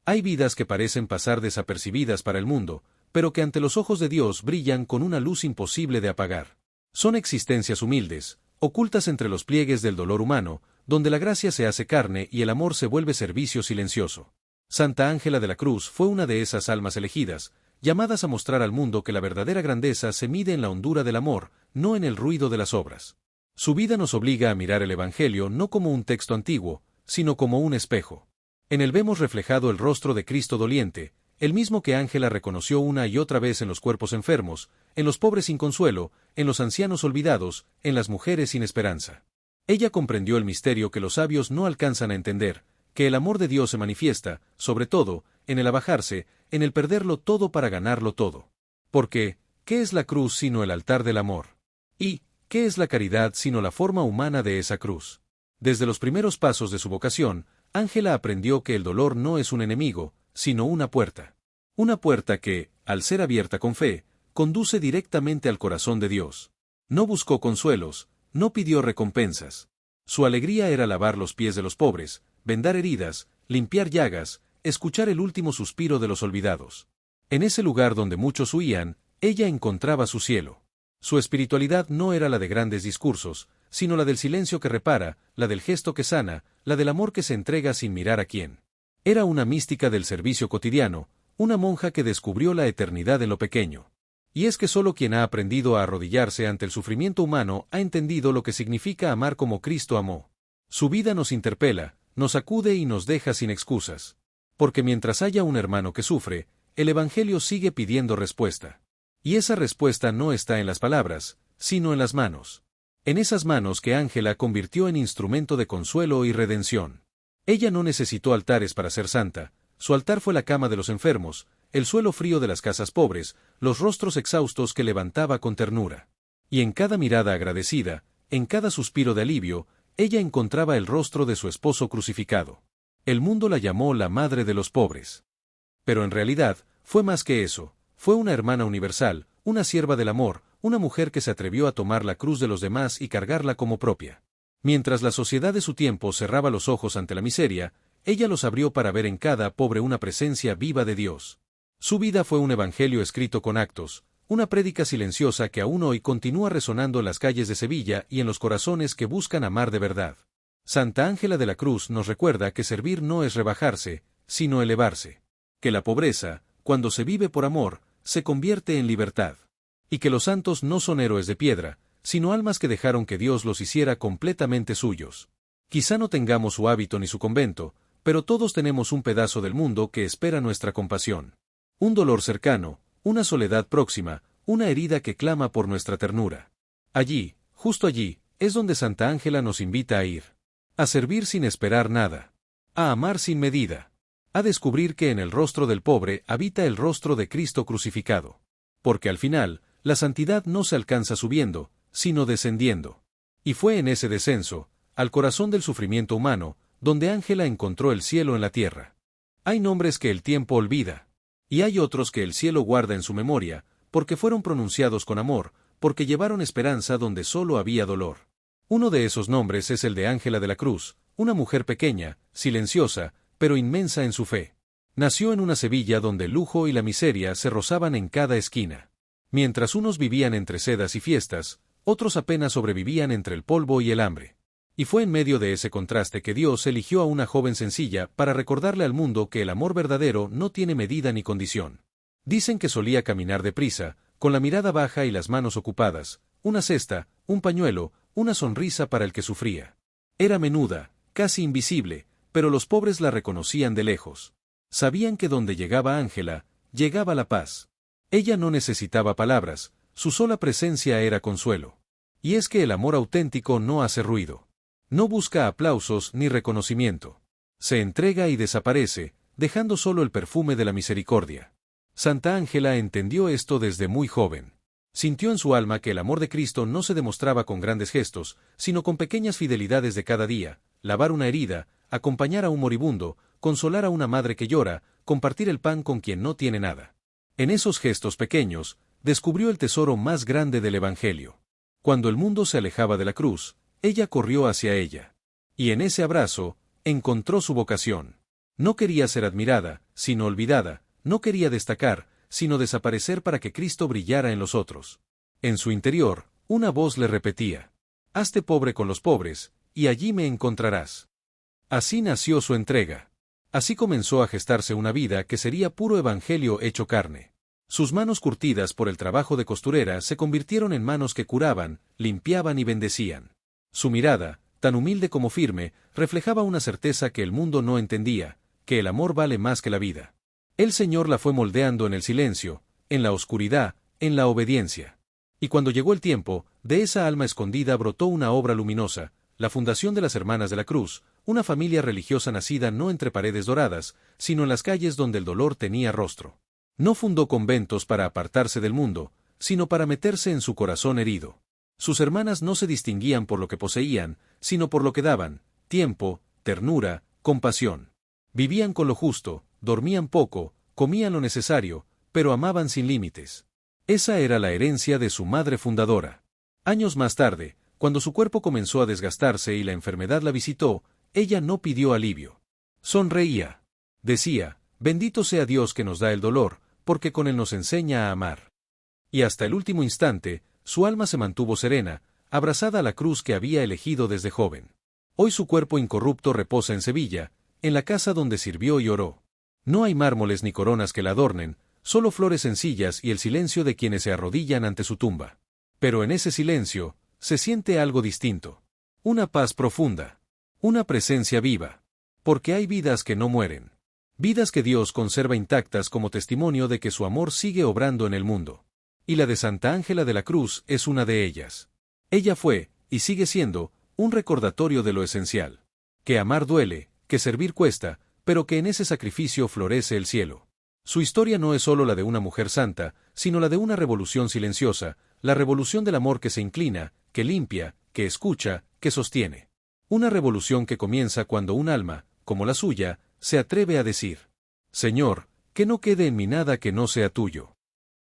Hay vidas que parecen pasar desapercibidas para el mundo, pero que ante los ojos de Dios brillan con una luz imposible de apagar. Son existencias humildes, ocultas entre los pliegues del dolor humano, donde la gracia se hace carne y el amor se vuelve servicio silencioso. Santa Ángela de la Cruz fue una de esas almas elegidas, llamadas a mostrar al mundo que la verdadera grandeza se mide en la hondura del amor, no en el ruido de las obras. Su vida nos obliga a mirar el Evangelio no como un texto antiguo, sino como un espejo. En él vemos reflejado el rostro de Cristo doliente, el mismo que Ángela reconoció una y otra vez en los cuerpos enfermos, en los pobres sin consuelo, en los ancianos olvidados, en las mujeres sin esperanza. Ella comprendió el misterio que los sabios no alcanzan a entender, que el amor de Dios se manifiesta, sobre todo, en el abajarse, en el perderlo todo para ganarlo todo. Porque, ¿qué es la cruz sino el altar del amor? Y, ¿qué es la caridad sino la forma humana de esa cruz? Desde los primeros pasos de su vocación, Ángela aprendió que el dolor no es un enemigo, sino una puerta. Una puerta que, al ser abierta con fe, conduce directamente al corazón de Dios. No buscó consuelos, no pidió recompensas. Su alegría era lavar los pies de los pobres, vendar heridas, limpiar llagas, escuchar el último suspiro de los olvidados. En ese lugar donde muchos huían, ella encontraba su cielo. Su espiritualidad no era la de grandes discursos, sino la del silencio que repara, la del gesto que sana, la del amor que se entrega sin mirar a quién. Era una mística del servicio cotidiano, una monja que descubrió la eternidad en lo pequeño. Y es que solo quien ha aprendido a arrodillarse ante el sufrimiento humano ha entendido lo que significa amar como Cristo amó. Su vida nos interpela, nos sacude y nos deja sin excusas. Porque mientras haya un hermano que sufre, el Evangelio sigue pidiendo respuesta. Y esa respuesta no está en las palabras, sino en las manos. En esas manos que Ángela convirtió en instrumento de consuelo y redención. Ella no necesitó altares para ser santa, su altar fue la cama de los enfermos, el suelo frío de las casas pobres, los rostros exhaustos que levantaba con ternura. Y en cada mirada agradecida, en cada suspiro de alivio, ella encontraba el rostro de su esposo crucificado. El mundo la llamó la madre de los pobres. Pero en realidad, fue más que eso, fue una hermana universal, una sierva del amor, una mujer que se atrevió a tomar la cruz de los demás y cargarla como propia. Mientras la sociedad de su tiempo cerraba los ojos ante la miseria, ella los abrió para ver en cada pobre una presencia viva de Dios. Su vida fue un evangelio escrito con actos, una prédica silenciosa que aún hoy continúa resonando en las calles de Sevilla y en los corazones que buscan amar de verdad. Santa Ángela de la Cruz nos recuerda que servir no es rebajarse, sino elevarse. Que la pobreza, cuando se vive por amor, se convierte en libertad. Y que los santos no son héroes de piedra, sino almas que dejaron que Dios los hiciera completamente suyos. Quizá no tengamos su hábito ni su convento, pero todos tenemos un pedazo del mundo que espera nuestra compasión. Un dolor cercano, una soledad próxima, una herida que clama por nuestra ternura. Allí, justo allí, es donde Santa Ángela nos invita a ir. A servir sin esperar nada. A amar sin medida. A descubrir que en el rostro del pobre habita el rostro de Cristo crucificado. Porque al final, la santidad no se alcanza subiendo, sino descendiendo. Y fue en ese descenso, al corazón del sufrimiento humano, donde Ángela encontró el cielo en la tierra. Hay nombres que el tiempo olvida. Y hay otros que el cielo guarda en su memoria, porque fueron pronunciados con amor, porque llevaron esperanza donde solo había dolor. Uno de esos nombres es el de Ángela de la Cruz, una mujer pequeña, silenciosa, pero inmensa en su fe. Nació en una Sevilla donde el lujo y la miseria se rozaban en cada esquina. Mientras unos vivían entre sedas y fiestas, otros apenas sobrevivían entre el polvo y el hambre. Y fue en medio de ese contraste que Dios eligió a una joven sencilla para recordarle al mundo que el amor verdadero no tiene medida ni condición. Dicen que solía caminar deprisa, con la mirada baja y las manos ocupadas, una cesta, un pañuelo, una sonrisa para el que sufría. Era menuda, casi invisible, pero los pobres la reconocían de lejos. Sabían que donde llegaba Ángela, llegaba la paz. Ella no necesitaba palabras, su sola presencia era consuelo. Y es que el amor auténtico no hace ruido. No busca aplausos ni reconocimiento. Se entrega y desaparece, dejando solo el perfume de la misericordia. Santa Ángela entendió esto desde muy joven. Sintió en su alma que el amor de Cristo no se demostraba con grandes gestos, sino con pequeñas fidelidades de cada día: lavar una herida, acompañar a un moribundo, consolar a una madre que llora, compartir el pan con quien no tiene nada. En esos gestos pequeños, descubrió el tesoro más grande del Evangelio. Cuando el mundo se alejaba de la cruz, ella corrió hacia ella. Y en ese abrazo, encontró su vocación. No quería ser admirada, sino olvidada, no quería destacar, sino desaparecer para que Cristo brillara en los otros. En su interior, una voz le repetía: hazte pobre con los pobres, y allí me encontrarás. Así nació su entrega. Así comenzó a gestarse una vida que sería puro evangelio hecho carne. Sus manos curtidas por el trabajo de costurera se convirtieron en manos que curaban, limpiaban y bendecían. Su mirada, tan humilde como firme, reflejaba una certeza que el mundo no entendía, que el amor vale más que la vida. El Señor la fue moldeando en el silencio, en la oscuridad, en la obediencia. Y cuando llegó el tiempo, de esa alma escondida brotó una obra luminosa, la fundación de las Hermanas de la Cruz, una familia religiosa nacida no entre paredes doradas, sino en las calles donde el dolor tenía rostro. No fundó conventos para apartarse del mundo, sino para meterse en su corazón herido. Sus hermanas no se distinguían por lo que poseían, sino por lo que daban: tiempo, ternura, compasión. Vivían con lo justo, dormían poco, comían lo necesario, pero amaban sin límites. Esa era la herencia de su madre fundadora. Años más tarde, cuando su cuerpo comenzó a desgastarse y la enfermedad la visitó, ella no pidió alivio. Sonreía. Decía: bendito sea Dios que nos da el dolor, porque con él nos enseña a amar. Y hasta el último instante, su alma se mantuvo serena, abrazada a la cruz que había elegido desde joven. Hoy su cuerpo incorrupto reposa en Sevilla, en la casa donde sirvió y oró. No hay mármoles ni coronas que la adornen, solo flores sencillas y el silencio de quienes se arrodillan ante su tumba. Pero en ese silencio, se siente algo distinto. Una paz profunda. Una presencia viva. Porque hay vidas que no mueren. Vidas que Dios conserva intactas como testimonio de que su amor sigue obrando en el mundo. Y la de Santa Ángela de la Cruz es una de ellas. Ella fue, y sigue siendo, un recordatorio de lo esencial. Que amar duele, que servir cuesta, pero que en ese sacrificio florece el cielo. Su historia no es solo la de una mujer santa, sino la de una revolución silenciosa, la revolución del amor que se inclina, que limpia, que escucha, que sostiene. Una revolución que comienza cuando un alma, como la suya, se atreve a decir: Señor, que no quede en mí nada que no sea tuyo.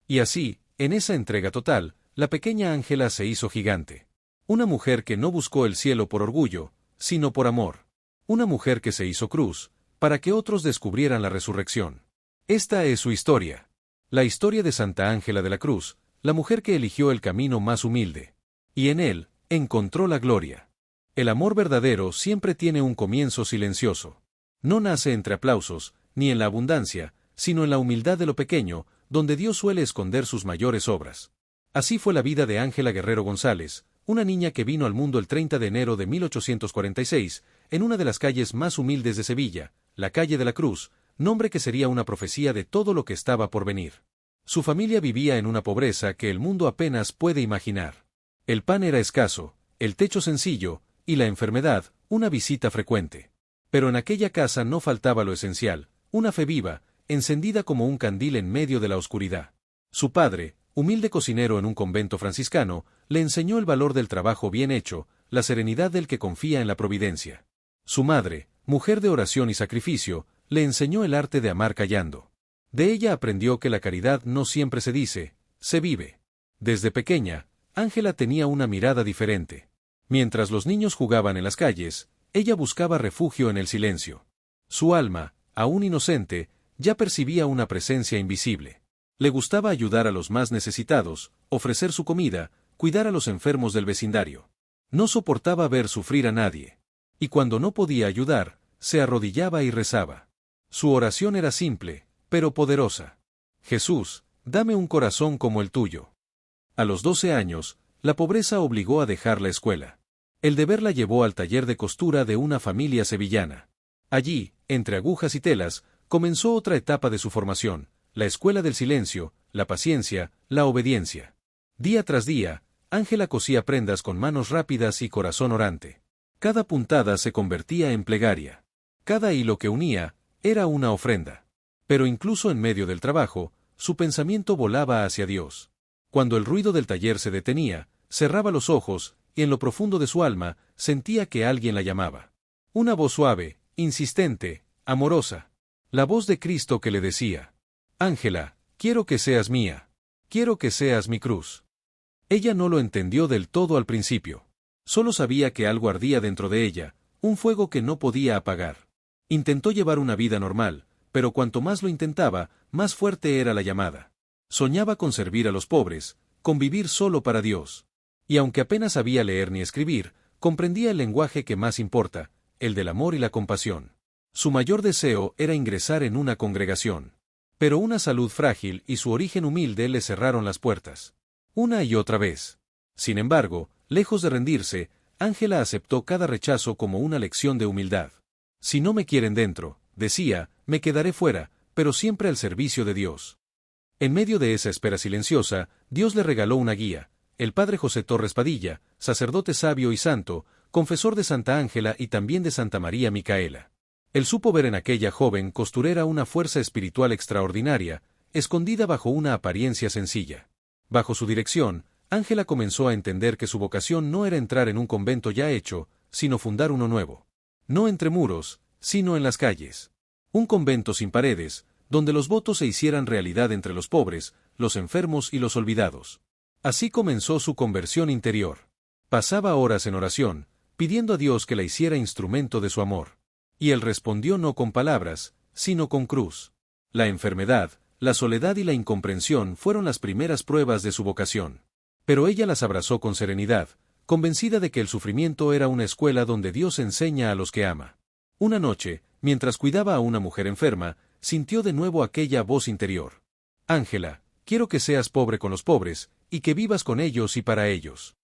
Y así, en esa entrega total, la pequeña Ángela se hizo gigante. Una mujer que no buscó el cielo por orgullo, sino por amor. Una mujer que se hizo cruz, para que otros descubrieran la resurrección. Esta es su historia. La historia de Santa Ángela de la Cruz, la mujer que eligió el camino más humilde. Y en él, encontró la gloria. El amor verdadero siempre tiene un comienzo silencioso. No nace entre aplausos, ni en la abundancia, sino en la humildad de lo pequeño, donde Dios suele esconder sus mayores obras. Así fue la vida de Ángela Guerrero González, una niña que vino al mundo el 30 de enero de 1846, en una de las calles más humildes de Sevilla, la calle de la Cruz, nombre que sería una profecía de todo lo que estaba por venir. Su familia vivía en una pobreza que el mundo apenas puede imaginar. El pan era escaso, el techo sencillo, y la enfermedad, una visita frecuente. Pero en aquella casa no faltaba lo esencial: una fe viva, encendida como un candil en medio de la oscuridad. Su padre, humilde cocinero en un convento franciscano, le enseñó el valor del trabajo bien hecho, la serenidad del que confía en la providencia. Su madre, mujer de oración y sacrificio, le enseñó el arte de amar callando. De ella aprendió que la caridad no siempre se dice, se vive. Desde pequeña, Ángela tenía una mirada diferente. Mientras los niños jugaban en las calles, ella buscaba refugio en el silencio. Su alma, aún inocente, ya percibía una presencia invisible. Le gustaba ayudar a los más necesitados, ofrecer su comida, cuidar a los enfermos del vecindario. No soportaba ver sufrir a nadie. Y cuando no podía ayudar, se arrodillaba y rezaba. Su oración era simple, pero poderosa. Jesús, dame un corazón como el tuyo. A los 12 años, la pobreza obligó a dejar la escuela. El deber la llevó al taller de costura de una familia sevillana. Allí, entre agujas y telas, comenzó otra etapa de su formación, la escuela del silencio, la paciencia, la obediencia. Día tras día, Ángela cosía prendas con manos rápidas y corazón orante. Cada puntada se convertía en plegaria. Cada hilo que unía, era una ofrenda. Pero incluso en medio del trabajo, su pensamiento volaba hacia Dios. Cuando el ruido del taller se detenía, cerraba los ojos, y en lo profundo de su alma, sentía que alguien la llamaba. Una voz suave, insistente, amorosa. La voz de Cristo que le decía: Ángela, quiero que seas mía. Quiero que seas mi cruz. Ella no lo entendió del todo al principio. Solo sabía que algo ardía dentro de ella, un fuego que no podía apagar. Intentó llevar una vida normal, pero cuanto más lo intentaba, más fuerte era la llamada. Soñaba con servir a los pobres, con vivir solo para Dios. Y aunque apenas sabía leer ni escribir, comprendía el lenguaje que más importa, el del amor y la compasión. Su mayor deseo era ingresar en una congregación. Pero una salud frágil y su origen humilde le cerraron las puertas. Una y otra vez. Sin embargo, lejos de rendirse, Ángela aceptó cada rechazo como una lección de humildad. Si no me quieren dentro, decía, me quedaré fuera, pero siempre al servicio de Dios. En medio de esa espera silenciosa, Dios le regaló una guía, el padre José Torres Padilla, sacerdote sabio y santo, confesor de Santa Ángela y también de Santa María Micaela. Él supo ver en aquella joven costurera una fuerza espiritual extraordinaria, escondida bajo una apariencia sencilla. Bajo su dirección, Ángela comenzó a entender que su vocación no era entrar en un convento ya hecho, sino fundar uno nuevo. No entre muros, sino en las calles. Un convento sin paredes, donde los votos se hicieran realidad entre los pobres, los enfermos y los olvidados. Así comenzó su conversión interior. Pasaba horas en oración, pidiendo a Dios que la hiciera instrumento de su amor. Y él respondió no con palabras, sino con cruz. La enfermedad, la soledad y la incomprensión fueron las primeras pruebas de su vocación. Pero ella las abrazó con serenidad, convencida de que el sufrimiento era una escuela donde Dios enseña a los que ama. Una noche, mientras cuidaba a una mujer enferma, sintió de nuevo aquella voz interior. Ángela, quiero que seas pobre con los pobres, y que vivas con ellos y para ellos.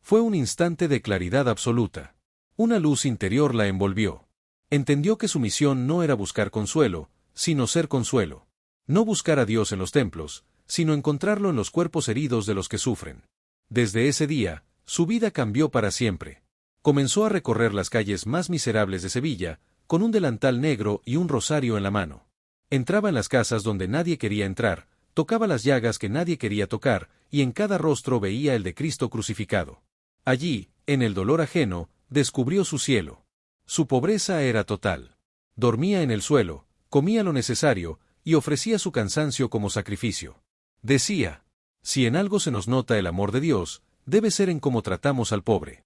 Fue un instante de claridad absoluta. Una luz interior la envolvió. Entendió que su misión no era buscar consuelo, sino ser consuelo. No buscar a Dios en los templos, sino encontrarlo en los cuerpos heridos de los que sufren. Desde ese día, su vida cambió para siempre. Comenzó a recorrer las calles más miserables de Sevilla, con un delantal negro y un rosario en la mano. Entraba en las casas donde nadie quería entrar, tocaba las llagas que nadie quería tocar, y en cada rostro veía el de Cristo crucificado. Allí, en el dolor ajeno, descubrió su cielo. Su pobreza era total. Dormía en el suelo, comía lo necesario, y ofrecía su cansancio como sacrificio. Decía, si en algo se nos nota el amor de Dios, debe ser en cómo tratamos al pobre.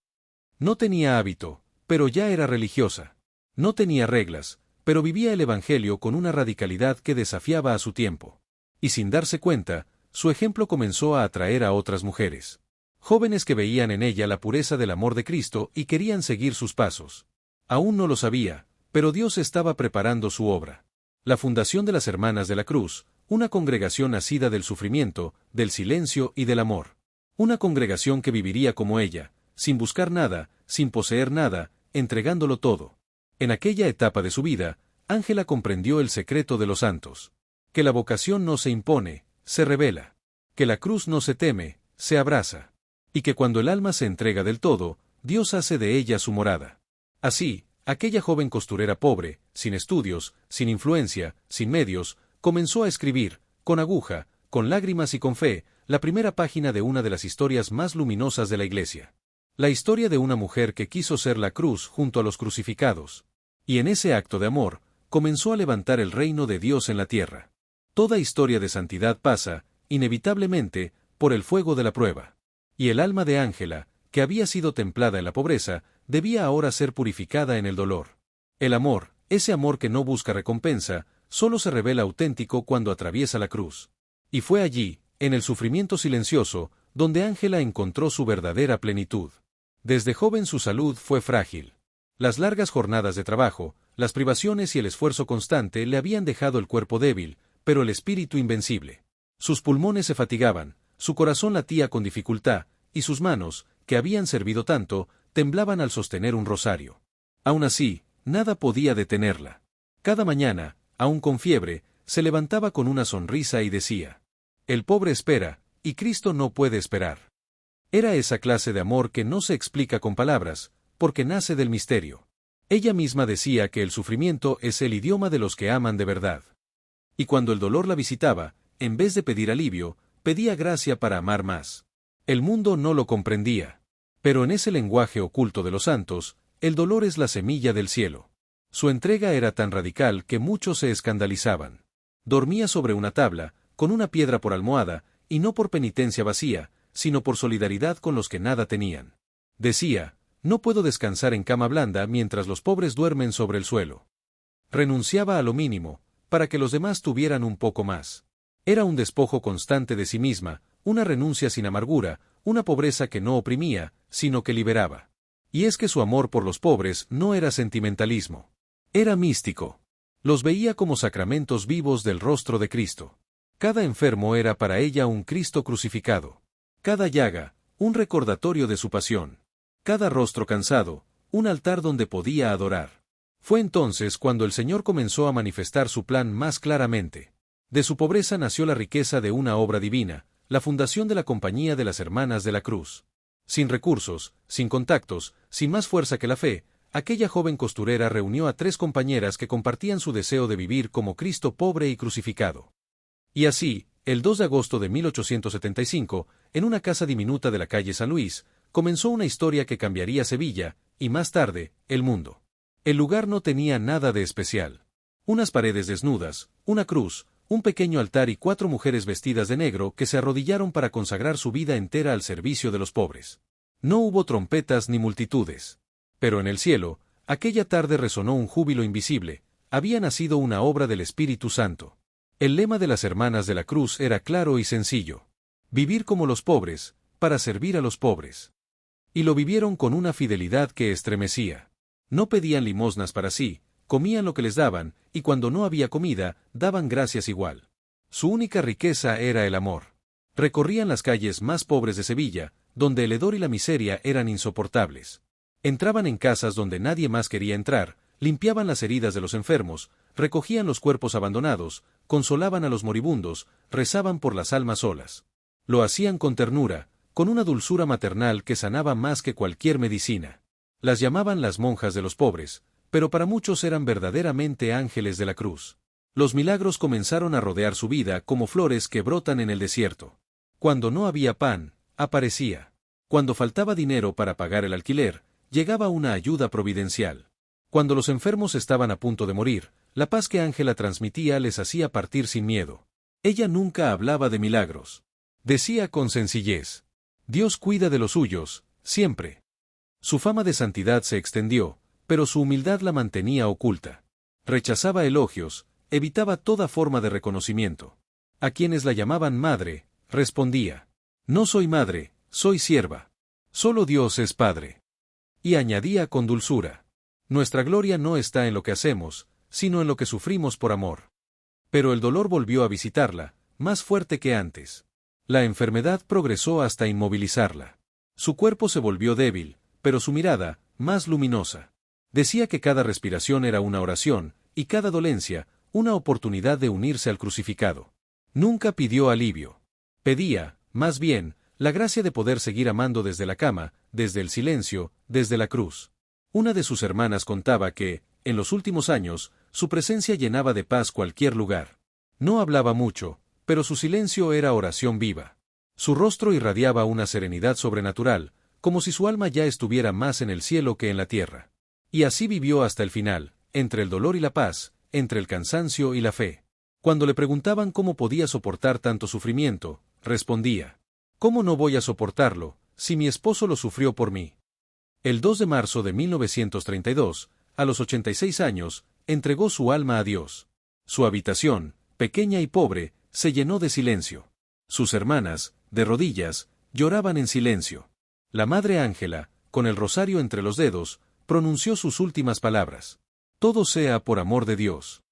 No tenía hábito, pero ya era religiosa. No tenía reglas, pero vivía el Evangelio con una radicalidad que desafiaba a su tiempo. Y sin darse cuenta, su ejemplo comenzó a atraer a otras mujeres. Jóvenes que veían en ella la pureza del amor de Cristo y querían seguir sus pasos. Aún no lo sabía, pero Dios estaba preparando su obra. La fundación de las Hermanas de la Cruz, una congregación nacida del sufrimiento, del silencio y del amor. Una congregación que viviría como ella, sin buscar nada, sin poseer nada, entregándolo todo. En aquella etapa de su vida, Ángela comprendió el secreto de los santos. Que la vocación no se impone, se revela. Que la cruz no se teme, se abraza. Y que cuando el alma se entrega del todo, Dios hace de ella su morada. Así, aquella joven costurera pobre, sin estudios, sin influencia, sin medios, comenzó a escribir, con aguja, con lágrimas y con fe, la primera página de una de las historias más luminosas de la Iglesia. La historia de una mujer que quiso ser la cruz junto a los crucificados. Y en ese acto de amor, comenzó a levantar el reino de Dios en la tierra. Toda historia de santidad pasa, inevitablemente, por el fuego de la prueba. Y el alma de Ángela, que había sido templada en la pobreza, debía ahora ser purificada en el dolor. El amor, ese amor que no busca recompensa, solo se revela auténtico cuando atraviesa la cruz. Y fue allí, en el sufrimiento silencioso, donde Ángela encontró su verdadera plenitud. Desde joven su salud fue frágil. Las largas jornadas de trabajo, las privaciones y el esfuerzo constante le habían dejado el cuerpo débil, pero el espíritu invencible. Sus pulmones se fatigaban, su corazón latía con dificultad, y sus manos, que habían servido tanto, temblaban al sostener un rosario. Aún así, nada podía detenerla. Cada mañana, aún con fiebre, se levantaba con una sonrisa y decía: el pobre espera, y Cristo no puede esperar. Era esa clase de amor que no se explica con palabras, porque nace del misterio. Ella misma decía que el sufrimiento es el idioma de los que aman de verdad. Y cuando el dolor la visitaba, en vez de pedir alivio, pedía gracia para amar más. El mundo no lo comprendía. Pero en ese lenguaje oculto de los santos, el dolor es la semilla del cielo. Su entrega era tan radical que muchos se escandalizaban. Dormía sobre una tabla, con una piedra por almohada, y no por penitencia vacía, sino por solidaridad con los que nada tenían. Decía: no puedo descansar en cama blanda mientras los pobres duermen sobre el suelo. Renunciaba a lo mínimo, para que los demás tuvieran un poco más. Era un despojo constante de sí misma, una renuncia sin amargura, una pobreza que no oprimía, sino que liberaba. Y es que su amor por los pobres no era sentimentalismo. Era místico. Los veía como sacramentos vivos del rostro de Cristo. Cada enfermo era para ella un Cristo crucificado. Cada llaga, un recordatorio de su pasión. Cada rostro cansado, un altar donde podía adorar. Fue entonces cuando el Señor comenzó a manifestar su plan más claramente. De su pobreza nació la riqueza de una obra divina, la fundación de la Compañía de las Hermanas de la Cruz. Sin recursos, sin contactos, sin más fuerza que la fe, aquella joven costurera reunió a 3 compañeras que compartían su deseo de vivir como Cristo pobre y crucificado. Y así, el 2 de agosto de 1875, en una casa diminuta de la calle San Luis, comenzó una historia que cambiaría Sevilla, y más tarde, el mundo. El lugar no tenía nada de especial. Unas paredes desnudas, una cruz, un pequeño altar y 4 mujeres vestidas de negro que se arrodillaron para consagrar su vida entera al servicio de los pobres. No hubo trompetas ni multitudes. Pero en el cielo, aquella tarde resonó un júbilo invisible, había nacido una obra del Espíritu Santo. El lema de las Hermanas de la Cruz era claro y sencillo. Vivir como los pobres, para servir a los pobres. Y lo vivieron con una fidelidad que estremecía. No pedían limosnas para sí, comían lo que les daban, y cuando no había comida, daban gracias igual. Su única riqueza era el amor. Recorrían las calles más pobres de Sevilla, donde el hedor y la miseria eran insoportables. Entraban en casas donde nadie más quería entrar, limpiaban las heridas de los enfermos, recogían los cuerpos abandonados, consolaban a los moribundos, rezaban por las almas solas. Lo hacían con ternura, con una dulzura maternal que sanaba más que cualquier medicina. Las llamaban las monjas de los pobres, pero para muchos eran verdaderamente ángeles de la cruz. Los milagros comenzaron a rodear su vida como flores que brotan en el desierto. Cuando no había pan, aparecía. Cuando faltaba dinero para pagar el alquiler, llegaba una ayuda providencial. Cuando los enfermos estaban a punto de morir, la paz que Ángela transmitía les hacía partir sin miedo. Ella nunca hablaba de milagros. Decía con sencillez: Dios cuida de los suyos, siempre. Su fama de santidad se extendió, pero su humildad la mantenía oculta. Rechazaba elogios, evitaba toda forma de reconocimiento. A quienes la llamaban madre, respondía: No soy madre, soy sierva. Solo Dios es Padre. Y añadía con dulzura: Nuestra gloria no está en lo que hacemos, sino en lo que sufrimos por amor. Pero el dolor volvió a visitarla, más fuerte que antes. La enfermedad progresó hasta inmovilizarla. Su cuerpo se volvió débil, pero su mirada, más luminosa. Decía que cada respiración era una oración, y cada dolencia, una oportunidad de unirse al crucificado. Nunca pidió alivio. Pedía, más bien, la gracia de poder seguir amando desde la cama, desde el silencio, desde la cruz. Una de sus hermanas contaba que, en los últimos años, su presencia llenaba de paz cualquier lugar. No hablaba mucho, pero su silencio era oración viva. Su rostro irradiaba una serenidad sobrenatural, como si su alma ya estuviera más en el cielo que en la tierra. Y así vivió hasta el final, entre el dolor y la paz, entre el cansancio y la fe. Cuando le preguntaban cómo podía soportar tanto sufrimiento, respondía: ¿Cómo no voy a soportarlo, si mi esposo lo sufrió por mí? El 2 de marzo de 1932, a los 86 años, entregó su alma a Dios. Su habitación, pequeña y pobre, se llenó de silencio. Sus hermanas, de rodillas, lloraban en silencio. La Madre Ángela, con el rosario entre los dedos, pronunció sus últimas palabras: Todo sea por amor de Dios.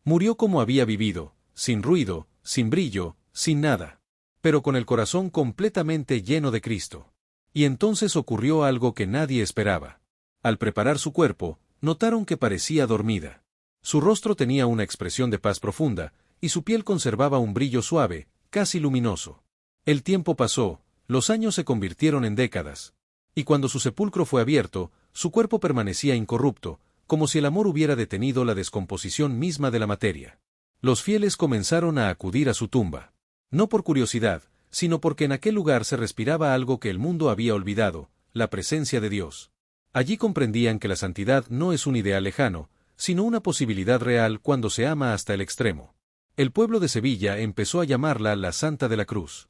Murió como había vivido, sin ruido, sin brillo, sin nada, pero con el corazón completamente lleno de Cristo. Y entonces ocurrió algo que nadie esperaba. Al preparar su cuerpo, notaron que parecía dormida. Su rostro tenía una expresión de paz profunda, y su piel conservaba un brillo suave, casi luminoso. El tiempo pasó, los años se convirtieron en décadas. Y cuando su sepulcro fue abierto, su cuerpo permanecía incorrupto, como si el amor hubiera detenido la descomposición misma de la materia. Los fieles comenzaron a acudir a su tumba. No por curiosidad, sino porque en aquel lugar se respiraba algo que el mundo había olvidado: la presencia de Dios. Allí comprendían que la santidad no es un ideal lejano, sino una posibilidad real cuando se ama hasta el extremo. El pueblo de Sevilla empezó a llamarla la Santa de la Cruz.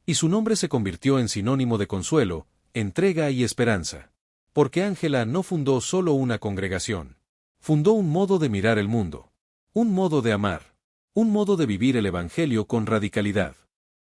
Y su nombre se convirtió en sinónimo de consuelo, entrega y esperanza. Porque Ángela no fundó solo una congregación. Fundó un modo de mirar el mundo. Un modo de amar. Un modo de vivir el Evangelio con radicalidad.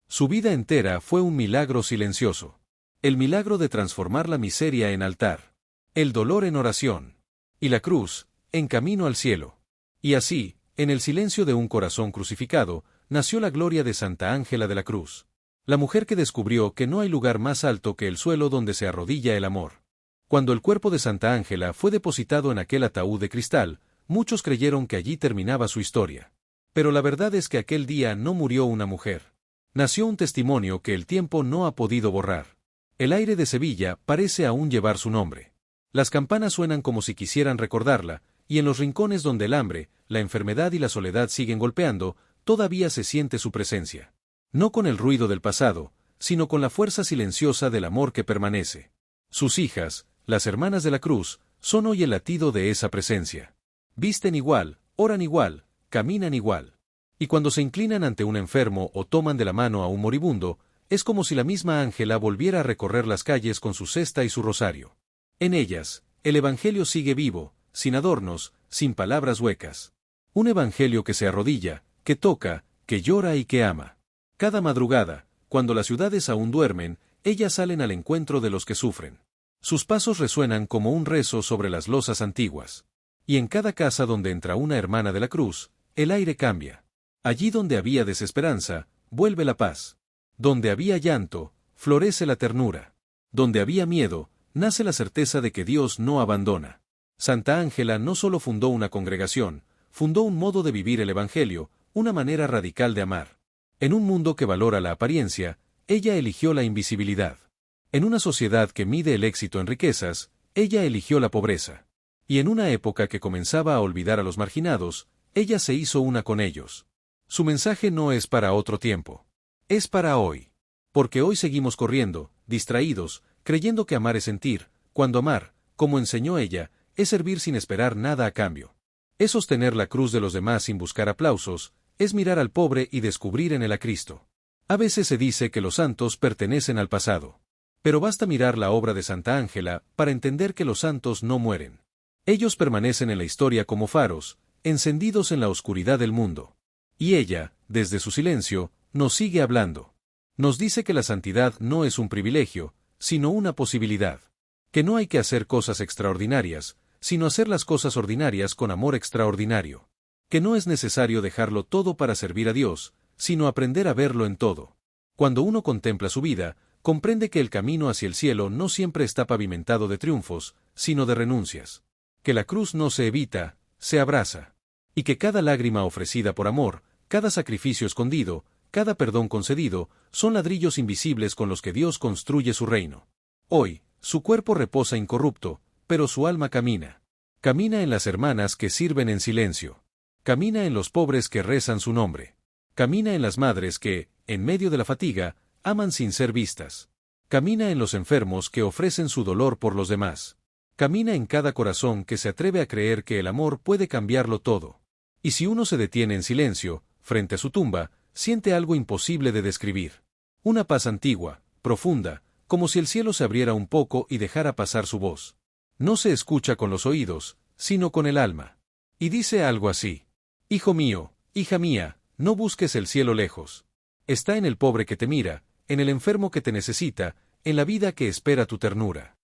Su vida entera fue un milagro silencioso. El milagro de transformar la miseria en altar. El dolor en oración. Y la cruz, en camino al cielo. Y así, en el silencio de un corazón crucificado, nació la gloria de Santa Ángela de la Cruz. La mujer que descubrió que no hay lugar más alto que el suelo donde se arrodilla el amor. Cuando el cuerpo de Santa Ángela fue depositado en aquel ataúd de cristal, muchos creyeron que allí terminaba su historia. Pero la verdad es que aquel día no murió una mujer. Nació un testimonio que el tiempo no ha podido borrar. El aire de Sevilla parece aún llevar su nombre. Las campanas suenan como si quisieran recordarla, y en los rincones donde el hambre, la enfermedad y la soledad siguen golpeando, todavía se siente su presencia. No con el ruido del pasado, sino con la fuerza silenciosa del amor que permanece. Sus hijas, las hermanas de la cruz, son hoy el latido de esa presencia. Visten igual, oran igual, caminan igual. Y cuando se inclinan ante un enfermo o toman de la mano a un moribundo, es como si la misma Ángela volviera a recorrer las calles con su cesta y su rosario. En ellas, el Evangelio sigue vivo, sin adornos, sin palabras huecas. Un Evangelio que se arrodilla, que toca, que llora y que ama. Cada madrugada, cuando las ciudades aún duermen, ellas salen al encuentro de los que sufren. Sus pasos resuenan como un rezo sobre las losas antiguas. Y en cada casa donde entra una hermana de la cruz, el aire cambia. Allí donde había desesperanza, vuelve la paz. Donde había llanto, florece la ternura. Donde había miedo, nace la certeza de que Dios no abandona. Santa Ángela no solo fundó una congregación, fundó un modo de vivir el Evangelio, una manera radical de amar. En un mundo que valora la apariencia, ella eligió la invisibilidad. En una sociedad que mide el éxito en riquezas, ella eligió la pobreza. Y en una época que comenzaba a olvidar a los marginados, ella se hizo una con ellos. Su mensaje no es para otro tiempo. Es para hoy. Porque hoy seguimos corriendo, distraídos, creyendo que amar es sentir, cuando amar, como enseñó ella, es servir sin esperar nada a cambio. Es sostener la cruz de los demás sin buscar aplausos, es mirar al pobre y descubrir en él a Cristo. A veces se dice que los santos pertenecen al pasado. Pero basta mirar la obra de Santa Ángela para entender que los santos no mueren. Ellos permanecen en la historia como faros, encendidos en la oscuridad del mundo. Y ella, desde su silencio, nos sigue hablando. Nos dice que la santidad no es un privilegio, sino una posibilidad. Que no hay que hacer cosas extraordinarias, sino hacer las cosas ordinarias con amor extraordinario. Que no es necesario dejarlo todo para servir a Dios, sino aprender a verlo en todo. Cuando uno contempla su vida, comprende que el camino hacia el cielo no siempre está pavimentado de triunfos, sino de renuncias. Que la cruz no se evita, se abraza. Y que cada lágrima ofrecida por amor, cada sacrificio escondido, cada perdón concedido, son ladrillos invisibles con los que Dios construye su reino. Hoy, su cuerpo reposa incorrupto, pero su alma camina. Camina en las hermanas que sirven en silencio. Camina en los pobres que rezan su nombre. Camina en las madres que, en medio de la fatiga, aman sin ser vistas. Camina en los enfermos que ofrecen su dolor por los demás. Camina en cada corazón que se atreve a creer que el amor puede cambiarlo todo. Y si uno se detiene en silencio, frente a su tumba, siente algo imposible de describir. Una paz antigua, profunda, como si el cielo se abriera un poco y dejara pasar su voz. No se escucha con los oídos, sino con el alma. Y dice algo así: Hijo mío, hija mía, no busques el cielo lejos. Está en el pobre que te mira, en el enfermo que te necesita, en la vida que espera tu ternura.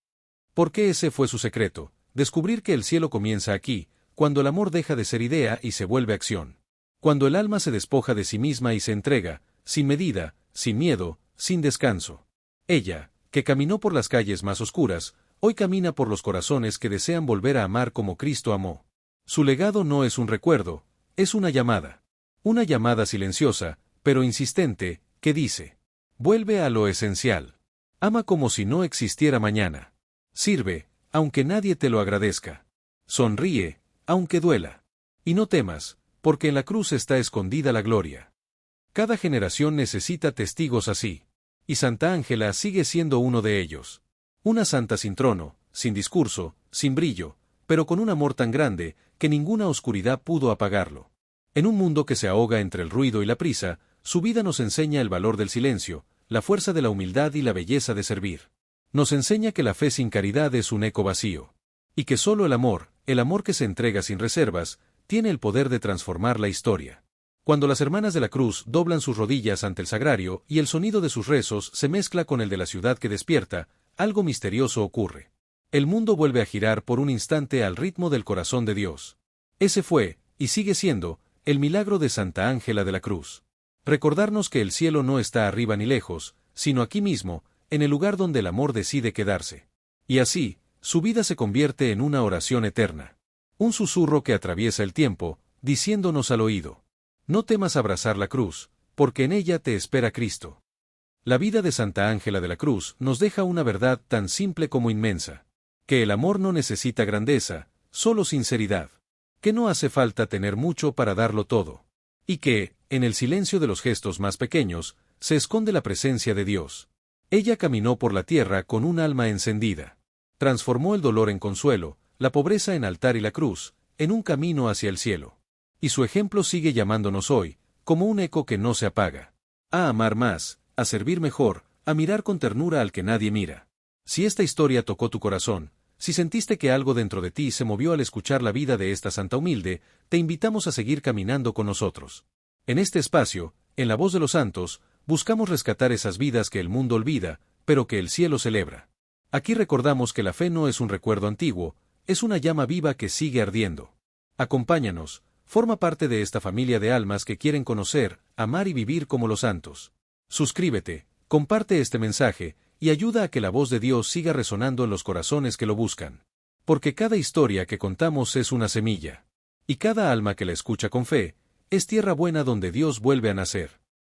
Porque ese fue su secreto, descubrir que el cielo comienza aquí, cuando el amor deja de ser idea y se vuelve acción. Cuando el alma se despoja de sí misma y se entrega, sin medida, sin miedo, sin descanso. Ella, que caminó por las calles más oscuras, hoy camina por los corazones que desean volver a amar como Cristo amó. Su legado no es un recuerdo, es una llamada. Una llamada silenciosa, pero insistente, que dice: vuelve a lo esencial. Ama como si no existiera mañana. Sirve, aunque nadie te lo agradezca. Sonríe, aunque duela. Y no temas, porque en la cruz está escondida la gloria. Cada generación necesita testigos así. Y Santa Ángela sigue siendo uno de ellos. Una santa sin trono, sin discurso, sin brillo, pero con un amor tan grande, que ninguna oscuridad pudo apagarlo. En un mundo que se ahoga entre el ruido y la prisa, su vida nos enseña el valor del silencio, la fuerza de la humildad y la belleza de servir. Nos enseña que la fe sin caridad es un eco vacío. Y que solo el amor, El amor que se entrega sin reservas tiene el poder de transformar la historia. Cuando las hermanas de la cruz doblan sus rodillas ante el sagrario y el sonido de sus rezos se mezcla con el de la ciudad que despierta, algo misterioso ocurre. El mundo vuelve a girar por un instante al ritmo del corazón de Dios. Ese fue, y sigue siendo, el milagro de Santa Ángela de la Cruz. Recordarnos que el cielo no está arriba ni lejos, sino aquí mismo, en el lugar donde el amor decide quedarse. Y así, su vida se convierte en una oración eterna. Un susurro que atraviesa el tiempo, diciéndonos al oído: no temas abrazar la cruz, porque en ella te espera Cristo. La vida de Santa Ángela de la Cruz nos deja una verdad tan simple como inmensa: que el amor no necesita grandeza, solo sinceridad. Que no hace falta tener mucho para darlo todo. Y que, en el silencio de los gestos más pequeños, se esconde la presencia de Dios. Ella caminó por la tierra con un alma encendida. Transformó el dolor en consuelo, la pobreza en altar y la cruz en un camino hacia el cielo. Y su ejemplo sigue llamándonos hoy, como un eco que no se apaga. A amar más, a servir mejor, a mirar con ternura al que nadie mira. Si esta historia tocó tu corazón, si sentiste que algo dentro de ti se movió al escuchar la vida de esta santa humilde, te invitamos a seguir caminando con nosotros. En este espacio, en la voz de los santos, buscamos rescatar esas vidas que el mundo olvida, pero que el cielo celebra. Aquí recordamos que la fe no es un recuerdo antiguo, es una llama viva que sigue ardiendo. Acompáñanos, forma parte de esta familia de almas que quieren conocer, amar y vivir como los santos. Suscríbete, comparte este mensaje, y ayuda a que la voz de Dios siga resonando en los corazones que lo buscan. Porque cada historia que contamos es una semilla. Y cada alma que la escucha con fe, es tierra buena donde Dios vuelve a nacer.